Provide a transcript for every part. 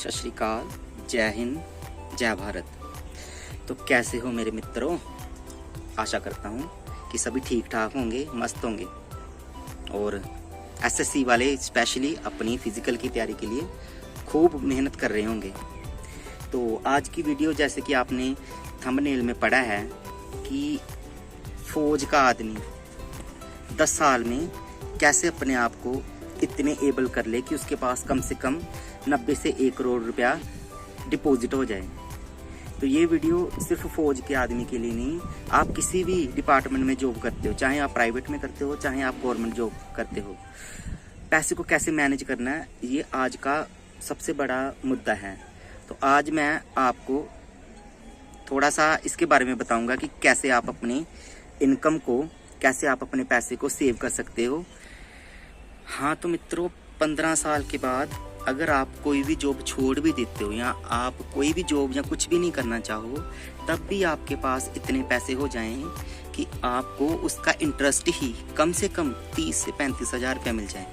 सत श्री अकाल, जय हिंद, जय भारत। तो कैसे हो मेरे मित्रों? आशा करता हूँ कि सभी ठीक ठाक होंगे, मस्त होंगे और एसएससी वाले स्पेशली अपनी फिजिकल की तैयारी के लिए खूब मेहनत कर रहे होंगे। तो आज की वीडियो, जैसे कि आपने थंबनेल में पढ़ा है कि फौज का आदमी 10 साल में कैसे अपने आप को इतने एबल कर ले कि उसके पास कम से कम 90 से 1 करोड़ रुपया डिपॉजिट हो जाए। तो ये वीडियो सिर्फ फौज के आदमी के लिए नहीं, आप किसी भी डिपार्टमेंट में जॉब करते हो, चाहे आप प्राइवेट में करते हो, चाहे आप गवर्नमेंट जॉब करते हो, पैसे को कैसे मैनेज करना है, ये आज का सबसे बड़ा मुद्दा है। तो आज मैं आपको थोड़ा सा इसके बारे में बताऊंगा कि कैसे आप अपनी इनकम को, कैसे आप अपने पैसे को सेव कर सकते हो। हाँ तो मित्रों, 15 साल के बाद अगर आप कोई भी जॉब छोड़ भी देते हो या आप कोई भी जॉब या कुछ भी नहीं करना चाहो, तब भी आपके पास इतने पैसे हो जाएं कि आपको उसका इंटरेस्ट ही कम से कम 30 से 35 हज़ार रुपया मिल जाए।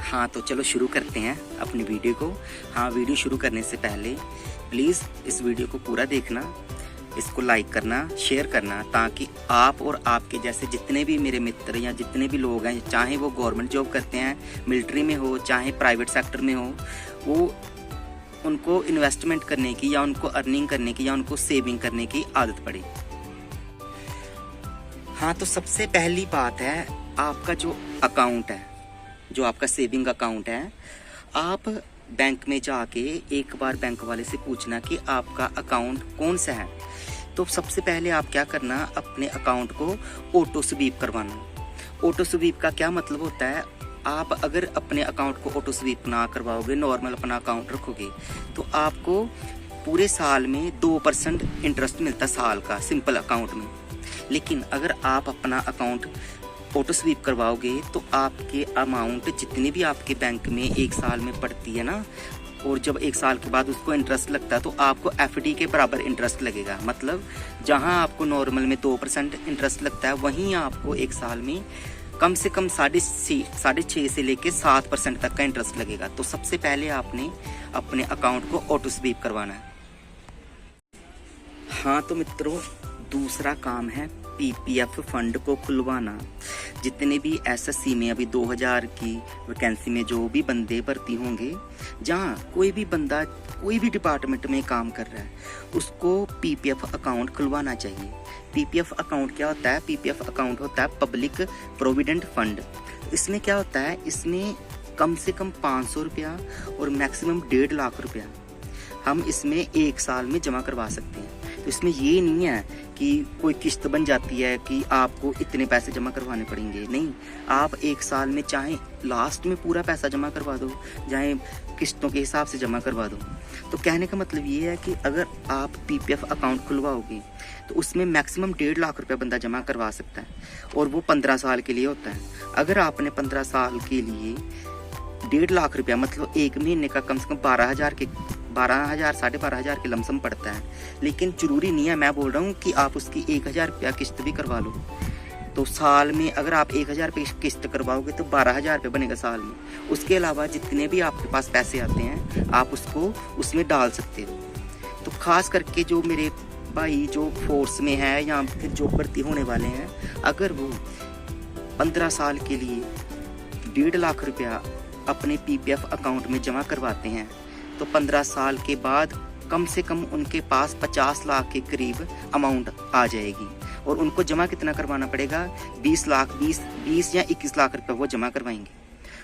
हाँ तो चलो शुरू करते हैं अपनी वीडियो को। हाँ, वीडियो शुरू करने से पहले प्लीज़ इस वीडियो को पूरा देखना, इसको लाइक करना, शेयर करना, ताकि आप और आपके जैसे जितने भी मेरे मित्र या जितने भी लोग हैं, चाहे वो गवर्नमेंट जॉब करते हैं, मिलिट्री में हो, चाहे प्राइवेट सेक्टर में हो, वो उनको इन्वेस्टमेंट करने की या उनको अर्निंग करने की या उनको सेविंग करने की आदत पड़े। हाँ तो सबसे पहली बात है, आपका जो अकाउंट है, जो आपका सेविंग अकाउंट है, आप बैंक में जाके एक बार बैंक वाले से पूछना कि आपका अकाउंट कौन सा है। तो सबसे पहले आप क्या करना, अपने अकाउंट को ऑटो स्वीप करवाना। ऑटो स्वीप का क्या मतलब होता है, आप अगर अपने अकाउंट को ऑटो स्वीप ना करवाओगे, नॉर्मल अपना अकाउंट रखोगे, तो आपको पूरे साल में 2% इंटरेस्ट मिलता है साल का, सिंपल अकाउंट में। लेकिन अगर आप अपना अकाउंट ऑटो स्वीप करवाओगे तो आपके अमाउंट जितनी भी आपके बैंक में एक साल में पड़ती है ना, और जब एक साल के बाद उसको इंटरेस्ट लगता है तो आपको एफडी के बराबर इंटरेस्ट लगेगा। मतलब जहां आपको नॉर्मल में 2% इंटरेस्ट लगता है, वहीं आपको एक साल में कम से कम 6.5 से लेके 7% तक का इंटरेस्ट लगेगा। तो सबसे पहले आपने अपने अकाउंट को ऑटो स्वीप करवाना है। हाँ तो मित्रों, दूसरा काम है पीपीएफ फंड को खुलवाना। जितने भी एसएससी में अभी 2000 की वैकेंसी में जो भी बंदे भर्ती होंगे, जहाँ कोई भी बंदा कोई भी डिपार्टमेंट में काम कर रहा है, उसको पीपीएफ अकाउंट खुलवाना चाहिए। पीपीएफ अकाउंट क्या होता है? पीपीएफ अकाउंट होता है पब्लिक प्रोविडेंट फंड। इसमें क्या होता है, इसमें कम से कम 500 रुपया और मैक्सिमम 1.5 लाख रुपया हम इसमें एक साल में जमा करवा सकते हैं। तो इसमें ये नहीं है कि कोई किस्त बन जाती है कि आपको इतने पैसे जमा करवाने पड़ेंगे, नहीं। आप एक साल में चाहे लास्ट में पूरा पैसा जमा करवा दो, चाहे किस्तों के हिसाब से जमा करवा दो। तो कहने का मतलब ये है कि अगर आप पीपीएफ अकाउंट खुलवाओगे तो उसमें मैक्सिमम 1.5 लाख रुपया बंदा जमा करवा सकता है, और वो 15 साल के लिए होता है। अगर आपने 15 साल के लिए 1.5 लाख रुपया, मतलब एक महीने का कम से कम 12,000 साढ़े 12,000 के लमसम पड़ता है। लेकिन जरूरी नहीं है, मैं बोल रहा हूँ कि आप उसकी 1,000 रुपया किस्त भी करवा लो। तो साल में अगर आप 1,000 रुपये किस्त करवाओगे तो 12,000 रुपये बनेगा साल में। उसके अलावा जितने भी आपके पास पैसे आते हैं, आप उसको उसमें डाल सकते हो। तो खास करके जो मेरे भाई जो फोर्स में है या फिर जो भर्ती होने वाले हैं, अगर वो 15 साल के लिए 1.5 लाख रुपया अपने पीपीएफ अकाउंट में जमा करवाते हैं, तो 15 साल के बाद कम से कम उनके पास 50 लाख के करीब अमाउंट आ जाएगी। और उनको जमा कितना करवाना पड़ेगा? 20 या 21 लाख रुपए वो जमा करवाएंगे।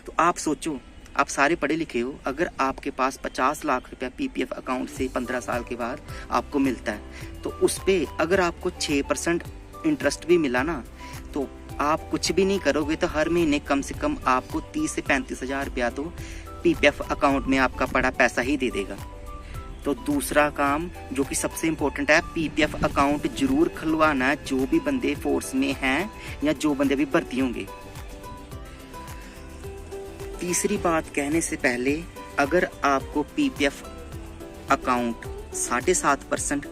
तो आप सोचो, आप सारे पढ़े लिखे हो, अगर आपके पास 50 लाख रुपया पीपीएफ अकाउंट से 15 साल के बाद आपको मिलता है, तो उस पर अगर आपको 6% इंटरेस्ट भी मिला ना, तो आप कुछ भी नहीं करोगे तो हर महीने कम से कम आपको 30 से 35 हज़ार रुपया तो पीपीएफ अकाउंट में आपका पड़ा पैसा ही दे देगा। तो दूसरा काम जो कि सबसे इम्पोर्टेंट है, पीपीएफ अकाउंट जरूर खुलवाना जो भी बंदे फोर्स में हैं या जो बंदे भी भर्ती होंगे। तीसरी बात कहने से पहले, अगर आपको पीपीएफ अकाउंट 7.5%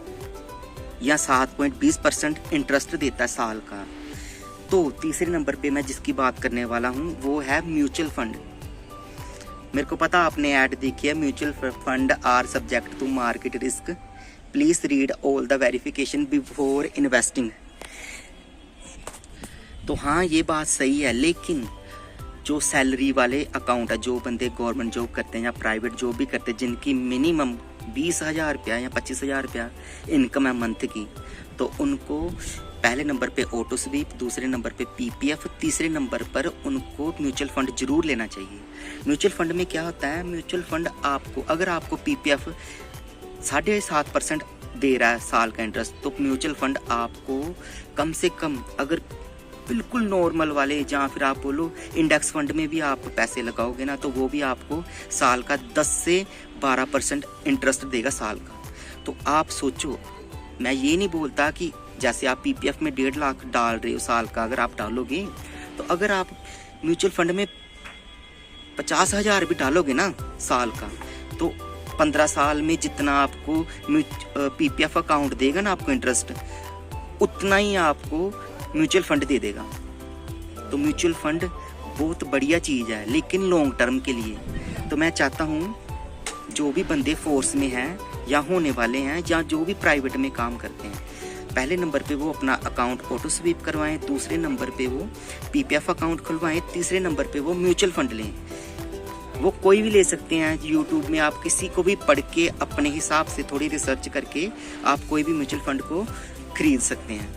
या 7.20% इंटरेस्ट देता है साल का, तो तीसरे नंबर पे मैं जिसकी बात करने वाला हूँ वो है म्यूचुअल फंड। मेरे को पता आपने ऐड देखी है, mutual fund are subject to market risk, please read all the verification before investing. तो हाँ ये बात सही है, लेकिन जो सैलरी वाले अकाउंट है, जो बंदे गवर्नमेंट जॉब करते हैं या प्राइवेट जॉब भी करते हैं, जिनकी मिनिमम 20,000 रुपया या 25,000 रुपया इनकम है मंथ की, तो उनको पहले नंबर पे ऑटो स्वीप, दूसरे नंबर पे पीपीएफ, तीसरे नंबर पर उनको म्यूचुअल फंड जरूर लेना चाहिए। म्यूचुअल फंड में क्या होता है, म्यूचुअल फंड आपको, अगर आपको पीपीएफ 7.5% दे रहा है साल का इंटरेस्ट, तो म्यूचुअल फंड आपको कम से कम, अगर बिल्कुल नॉर्मल वाले, जहाँ फिर आप बोलो इंडेक्स फंड में भी आप पैसे लगाओगे ना, तो वो भी आपको साल का 10 से 12% इंटरेस्ट देगा साल का। तो आप सोचो, मैं ये नहीं बोलता कि जैसे आप पीपीएफ में 1.5 लाख डाल रहे हो साल का, अगर आप डालोगे, तो अगर आप म्यूचुअल फंड में 50,000 भी डालोगे ना साल का, तो 15 साल में जितना आपको पीपीएफ अकाउंट देगा ना आपको इंटरेस्ट, उतना ही आपको म्यूचुअल फंड दे देगा। तो म्यूचुअल फंड बहुत बढ़िया चीज़ है, लेकिन लॉन्ग टर्म के लिए। तो मैं चाहता हूँ जो भी बंदे फोर्स में हैं या होने वाले हैं, या जो भी प्राइवेट में काम करते हैं, पहले नंबर पे वो अपना अकाउंट ऑटो स्वीप करवाएं, दूसरे नंबर पे वो पीपीएफ अकाउंट खुलवाएं, तीसरे नंबर पे वो म्यूचुअल फंड लें। वो कोई भी ले सकते हैं, यूट्यूब में आप किसी को भी पढ़ के अपने हिसाब से थोड़ी रिसर्च करके आप कोई भी म्यूचुअल फंड को खरीद सकते हैं।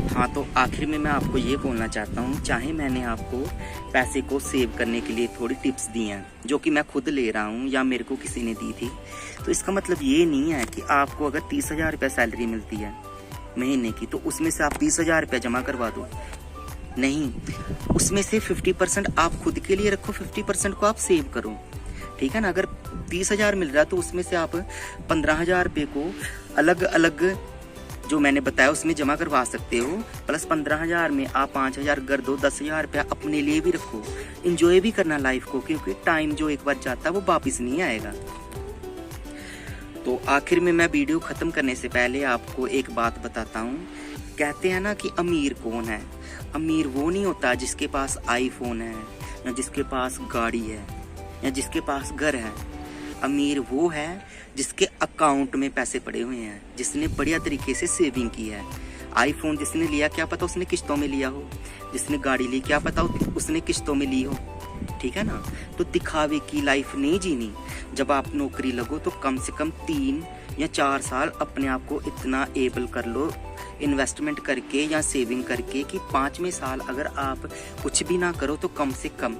हाँ, तो आखिर में मैं आपको ये बोलना चाहता हूँ, चाहे मैंने आपको पैसे को सेव करने के लिए थोड़ी टिप्स दी हैं, जो कि मैं खुद ले रहा हूँ या मेरे को किसी ने दी थी, तो इसका मतलब ये नहीं है कि आपको अगर 30,000 रुपये सैलरी मिलती है महीने की, तो उसमें से आप 20,000 रुपये जमा करवा दो। नहीं, उसमें से 50% आप खुद के लिए रखो, 50% को आप सेव करो, ठीक है ना। अगर 30,000 मिल रहा है तो उसमें से आप 15,000 रुपये को अलग अलग जो मैंने बताया उसमें जमा करवा सकते हो, प्लस 15,000 में आप 5,000 कर दो, 10,000 रुपया अपने लिए भी रखो। इंजॉय भी करना लाइफ को, क्योंकि टाइम जो एक बार जाता है वो वापिस नहीं आएगा। तो आखिर में मैं वीडियो खत्म करने से पहले आपको एक बात बताता हूँ। कहते हैं ना कि अमीर कौन है, अमीर वो नहीं होता जिसके पास आईफोन है, या जिसके पास गाड़ी है, या जिसके पास घर है। अमीर वो है जिसके अकाउंट में पैसे पड़े हुए हैं, जिसने बढ़िया तरीके से सेविंग की है। आईफोन जिसने लिया, क्या पता उसने किस्तों में लिया हो, जिसने गाड़ी ली, क्या पता उसने किस्तों में ली हो, ठीक है ना। तो दिखावे की लाइफ नहीं जीनी। जब आप नौकरी लगो तो कम से कम 3 या 4 साल अपने आप को इतना एबल कर लो इन्वेस्टमेंट करके या सेविंग करके, कि 5वें साल अगर आप कुछ भी ना करो तो कम से कम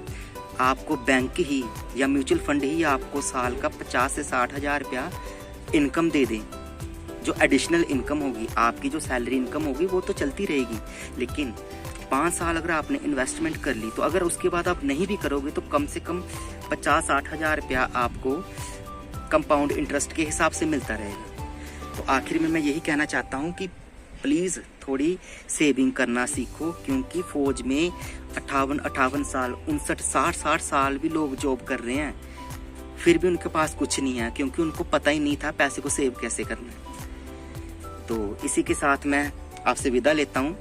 आपको बैंक ही या म्यूचुअल फंड ही आपको साल का 50 से 60,000 रुपया इनकम दे दें। जो एडिशनल इनकम होगी, आपकी जो सैलरी इनकम होगी वो तो चलती रहेगी, लेकिन 5 साल अगर आपने इन्वेस्टमेंट कर ली, तो अगर उसके बाद आप नहीं भी करोगे तो कम से कम 50-60,000 रुपया आपको कंपाउंड इंटरेस्ट के हिसाब से मिलता रहेगा। तो आखिर में मैं यही कहना चाहता हूँ कि प्लीज़ थोड़ी सेविंग करना सीखो, क्योंकि फौज में 58 साल, 59, 60 साल भी लोग जॉब कर रहे हैं, फिर भी उनके पास कुछ नहीं है, क्योंकि उनको पता ही नहीं था पैसे को सेव कैसे करना है। तो इसी के साथ मैं आपसे विदा लेता हूँ।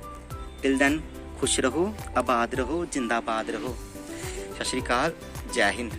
टिल देन खुश रहो, आबाद रहो, जिंदाबाद रहो। सत श्री अकाल, जय हिंद।